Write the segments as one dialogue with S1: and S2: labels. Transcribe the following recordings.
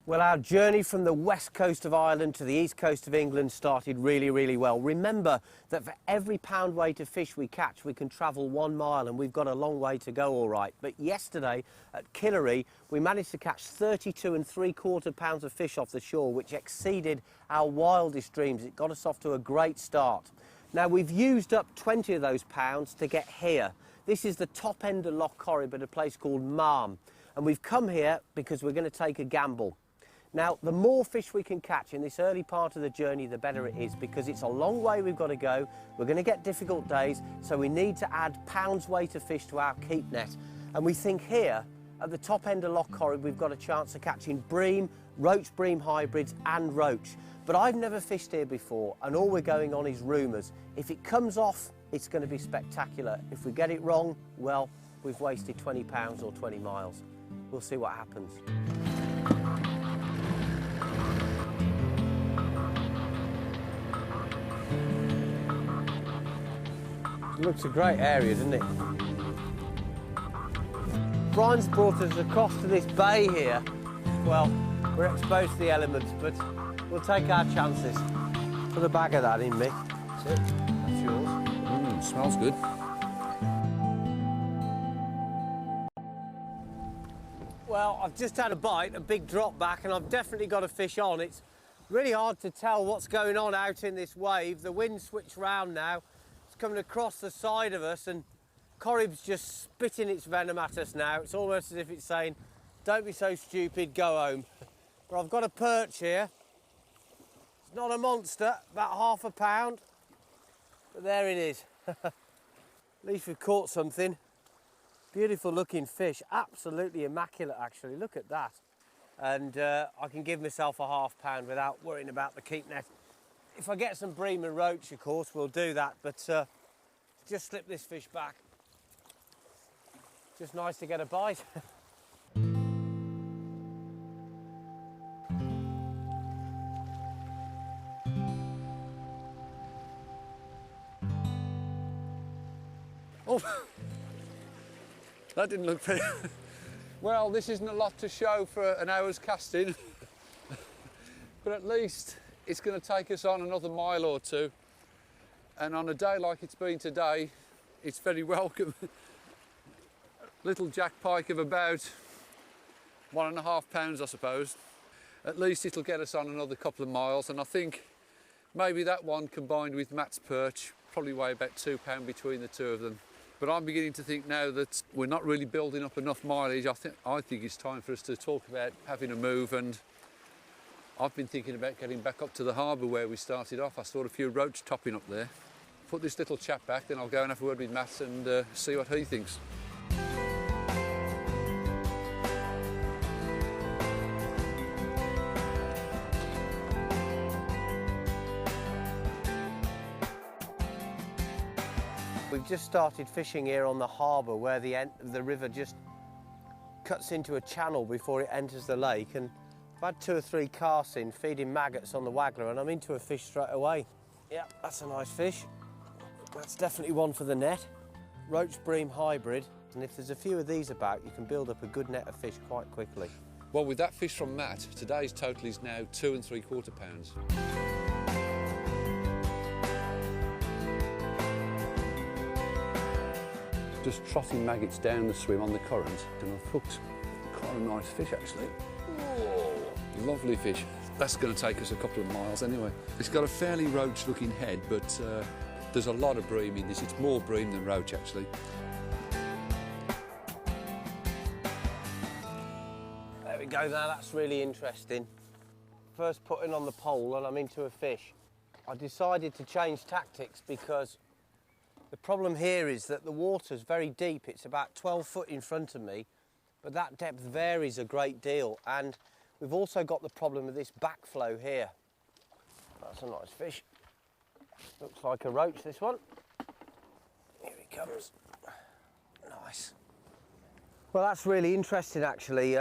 S1: Well, our journey from the west coast of Ireland to the east coast of England started really well. Remember that for every pound weight of fish we catch, we can travel 1 mile, and we've got a long way to go, all right. But yesterday at Killary, we managed to catch 32 3/4 pounds of fish off the shore, which exceeded our wildest dreams. It got us off to a great start. Now, we've used up 20 of those pounds to get here. This is the top end of Loch Corrib at a place called Marm, and we've come here because we're going to take a gamble. Now, the more fish we can catch in this early part of the journey, the better it is, because it's a long way we've got to go. We're going to get difficult days, so we need to add pounds weight of fish to our keep net. And we think here, at the top end of Loch Corrib, we've got a chance of catching bream, roach-bream hybrids and roach. But I've never fished here before, and all we're going on is rumours. If it comes off, it's going to be spectacular. If we get it wrong, well, we've wasted 20 pounds or 20 miles. We'll see what happens. It looks a great area, doesn't it? Brian's brought us across to this bay here. Well, we're exposed to the elements, but we'll take our chances. Put a bag of that in, Mick. That's it. That's yours.
S2: Smells good.
S1: Well, I've just had a bite, a big drop back, and I've definitely got a fish on. It's really hard to tell what's going on out in this wave. The wind switched round now. Coming across the side of us, and Corrib's just spitting its venom at us now. It's almost as if it's saying, don't be so stupid, go home. But I've got a perch here. It's not a monster, about ½ pound, but there it is. At least we've caught something. Beautiful looking fish, absolutely immaculate actually, look at that. And I can give myself a ½ pound without worrying about the keep net. If I get some bream and roach, of course, we'll do that, but just slip this fish back. Just nice to get a bite.
S2: Oh, that didn't look very... Well, this isn't a lot to show for an hour's casting, but at least it's going to take us on another mile or two, and on a day like it's been today, it's very welcome. Little jack pike of about 1½ pounds, I suppose. At least it'll get us on another couple of miles, and I think maybe that one combined with Matt's perch probably weigh about £2 between the two of them. But I'm beginning to think now that we're not really building up enough mileage. I think it's time for us to talk about having a move, and I've been thinking about getting back up to the harbour where we started off. I saw a few roach topping up there. Put this little chap back, then I'll go and have a word with Matt and see what he thinks.
S1: We've just started fishing here on the harbour where the river just cuts into a channel before it enters the lake, and I've had 2 or 3 casts in, feeding maggots on the waggler, and I'm into a fish straight away. Yeah, that's a nice fish. That's definitely one for the net. Roach-bream hybrid, and if there's a few of these about, you can build up a good net of fish quite quickly.
S2: Well, with that fish from Matt, today's total is now 2 3/4 pounds. Just trotting maggots down the swim on the current, and I've hooked quite a nice fish actually. Oh, lovely fish. That's going to take us a couple of miles anyway. It's got a fairly roach-looking head, but there's a lot of bream in this. It's more bream than roach actually.
S1: There we go, now that's really interesting. First putting on the pole and I'm into a fish. I decided to change tactics because the problem here is that the water's very deep. It's about 12 foot in front of me, but that depth varies a great deal. And we've also got the problem of this backflow here. That's a nice fish. Looks like a roach, this one. Here he comes. Nice. Well, that's really interesting, actually.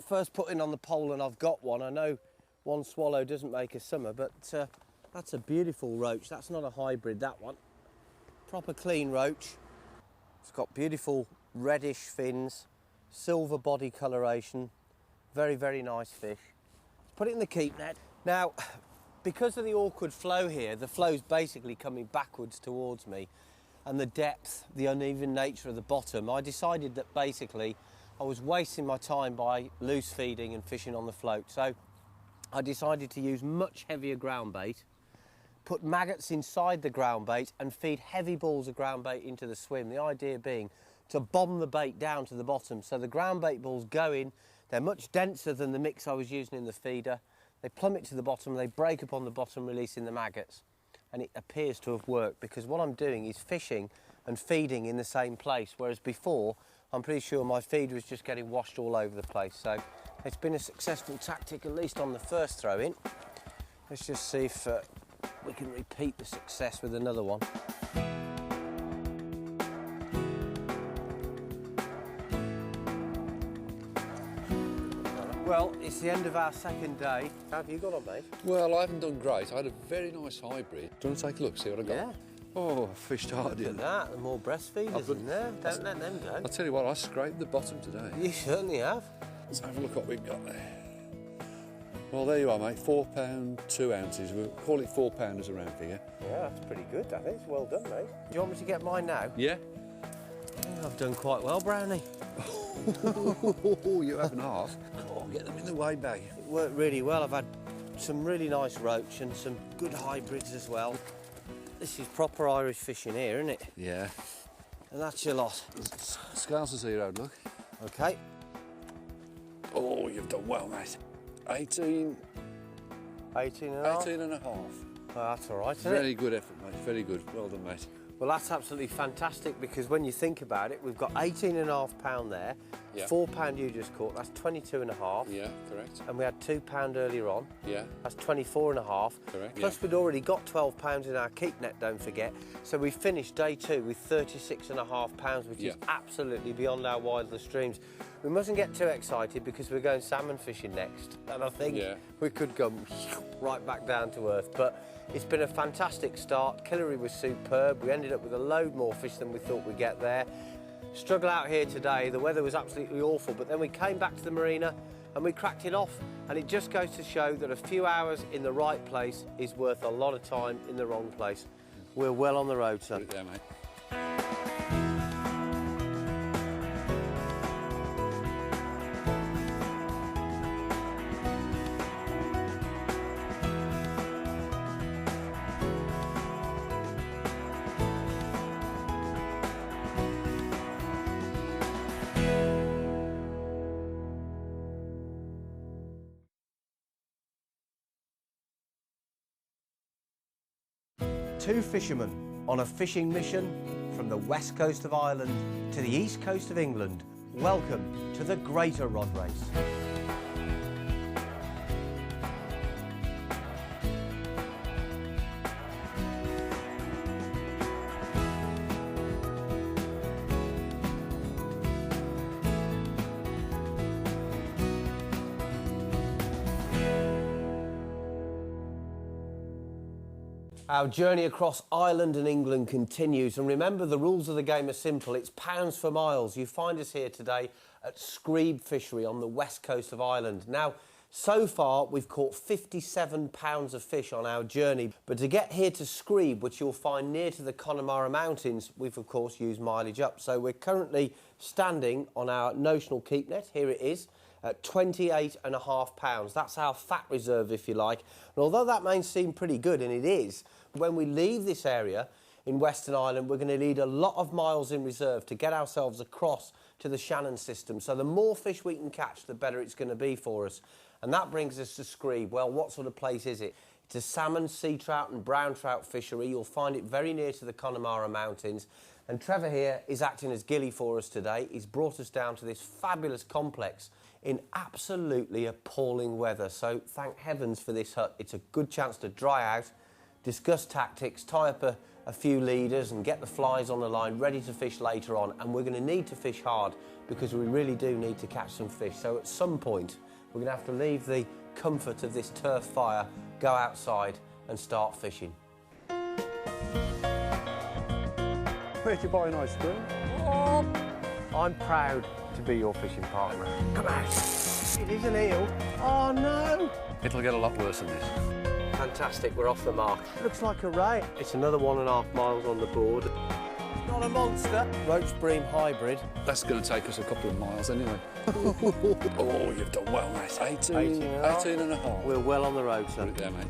S1: First putting on the pole and I've got one. I know one swallow doesn't make a summer, but that's a beautiful roach. That's not a hybrid, that one. Proper clean roach. It's got beautiful reddish fins, silver body coloration, Very, very nice fish. Put it in the keep net. Now, because of the awkward flow here, the flow's basically coming backwards towards me, and the depth, the uneven nature of the bottom, I decided that basically I was wasting my time by loose feeding and fishing on the float. So I decided to use much heavier ground bait, put maggots inside the ground bait and feed heavy balls of ground bait into the swim. The idea being to bomb the bait down to the bottom. So the ground bait balls go in, they're much denser than the mix I was using in the feeder. They plummet to the bottom, they break up on the bottom, releasing the maggots. And it appears to have worked because what I'm doing is fishing and feeding in the same place, whereas before I'm pretty sure my feed was just getting washed all over the place. So it's been a successful tactic, at least on the first throw in. Let's just see if we can repeat the success with another one. Well, it's the end of our second day. How have you got on, mate?
S2: Well, I haven't done great. I had a very nice hybrid. Do you want to take a look, see what I got?
S1: Yeah.
S2: Oh, I fished hard
S1: Look
S2: in.
S1: at that, and more breastfeeders in there. Don't let them go.
S2: I'll tell you what, I scraped the bottom today.
S1: You certainly have.
S2: Let's have a look what we've got there. Well, there you are, mate. £4, 2 ounces. We'll call it £4 around here.
S1: Yeah, that's pretty good, I think. It's well done, mate. Do you want me to get mine now?
S2: Yeah?
S1: Yeah, I've done quite well, Brownie.
S2: Oh, you haven't half. Oh, get them in the way bag.
S1: It worked really well. I've had some really nice roach and some good hybrids as well. This is proper Irish fishing here, isn't it?
S2: Yeah.
S1: And that's your lot.
S2: Scales are 0, look.
S1: Okay.
S2: Oh, you've done well, mate. 18
S1: 18 and a half.
S2: 18 and a half.
S1: Oh, that's all right, isn't
S2: Very
S1: it?
S2: good effort, mate. Very good. Well done, mate.
S1: Well, that's absolutely fantastic because when you think about it, we've got 18 and a half pound there.
S2: Yeah.
S1: £4 you just caught, that's 22 and a half.
S2: Yeah, correct.
S1: And we had £2 earlier on.
S2: Yeah.
S1: That's 24 and a half.
S2: Correct,
S1: Plus
S2: yeah.
S1: we'd already got £12 in our keep net, don't forget. So we finished day 2 with 36 and a half pounds, which is absolutely beyond our wildest dreams. We mustn't get too excited because we're going salmon fishing next. And I think we could go right back down to earth. But it's been a fantastic start. Killary was superb. We ended up with a load more fish than we thought we'd get there. Struggle out here today. The weather was absolutely awful, but then we came back to the marina and we cracked it off. And it just goes to show that a few hours in the right place is worth a lot of time in the wrong place. We're well on the road, son.
S2: Put it there, mate.
S1: Two fishermen on a fishing mission from the west coast of Ireland to the east coast of England. Welcome to the Greater Rod Race. Our journey across Ireland and England continues, and remember the rules of the game are simple. It's pounds for miles. You find us here today at Screeb Fishery on the west coast of Ireland. Now, so far we've caught 57 pounds of fish on our journey, but to get here to Screeb, which you'll find near to the Connemara Mountains, we've of course used mileage up. So we're currently standing on our notional keep net. Here it is. At 28 and a half pounds. That's our fat reserve, if you like. And although that may seem pretty good, and it is, when we leave this area in Western Ireland, we're going to need a lot of miles in reserve to get ourselves across to the Shannon system. So the more fish we can catch, the better it's going to be for us. And that brings us to Screeb. Well, what sort of place is it? It's a salmon, sea trout and brown trout fishery. You'll find it very near to the Connemara Mountains. And Trevor here is acting as ghillie for us today. He's brought us down to this fabulous complex in absolutely appalling weather. So thank heavens for this hut. It's a good chance to dry out, discuss tactics, tie up a few leaders and get the flies on the line ready to fish later on. And we're going to need to fish hard because we really do need to catch some fish. So at some point, we're going to have to leave the comfort of this turf fire, go outside and start fishing.
S2: Where'd you buy an ice cream?
S1: I'm proud to be your fishing partner. Come on. It is an eel. Oh no!
S2: It'll get a lot worse than this.
S1: Fantastic, we're off the mark. Looks like a ray. It's another 1.5 miles on the board. Not a monster. Roach bream hybrid.
S2: That's going to take us a couple of miles anyway. Oh, you've done well, mate. 18 and a half.
S1: We're well on the road,
S2: Put
S1: son.
S2: it there, mate.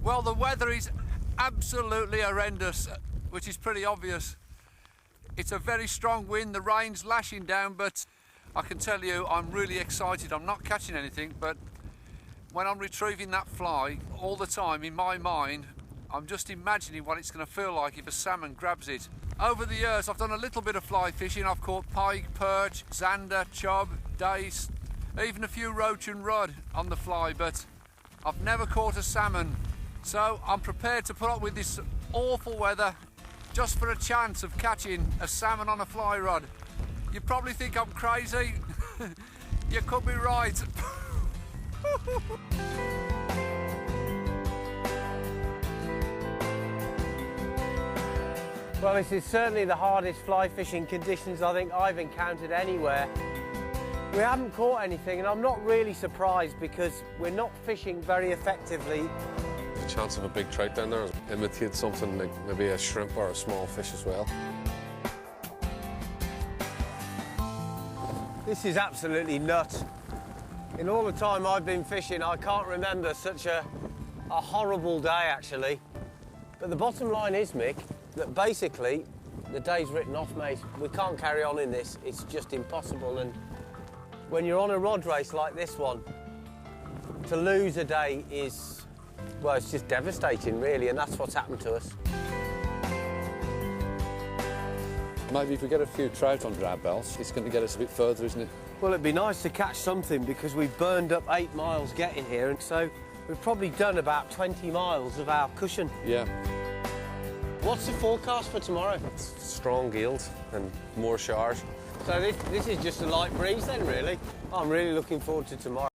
S2: Well, the weather is absolutely horrendous, which is pretty obvious. It's a very strong wind, the rain's lashing down, but I can tell you I'm really excited. I'm not catching anything, but when I'm retrieving that fly, all the time in my mind, I'm just imagining what it's going to feel like if a salmon grabs it. Over the years, I've done a little bit of fly fishing. I've caught pike, perch, zander, chub, dace, even a few roach and rudd on the fly, but I've never caught a salmon. So I'm prepared to put up with this awful weather just for a chance of catching a salmon on a fly rod. You probably think I'm crazy. You could be right.
S1: Well, this is certainly the hardest fly fishing conditions I think I've encountered anywhere. We haven't caught anything, and I'm not really surprised because we're not fishing very effectively.
S3: The chance of a big trout down there imitate something like maybe a shrimp or a small fish as well.
S1: This is absolutely nuts. In all the time I've been fishing, I can't remember such a horrible day, actually. But the bottom line is, Mick, that basically the day's written off, mate. We can't carry on in this. It's just impossible. And when you're on a rod race like this one, to lose a day is, well, it's just devastating, really, and that's what's happened to us.
S2: Maybe if we get a few trout under our belts, it's going to get us a bit further, isn't it?
S1: Well, it'd be nice to catch something because we've burned up 8 miles getting here, and so we've probably done about 20 miles of our cushion.
S2: Yeah.
S1: What's the forecast for tomorrow?
S3: Strong gales and more showers.
S1: So this is just a light breeze then, really? I'm really looking forward to tomorrow.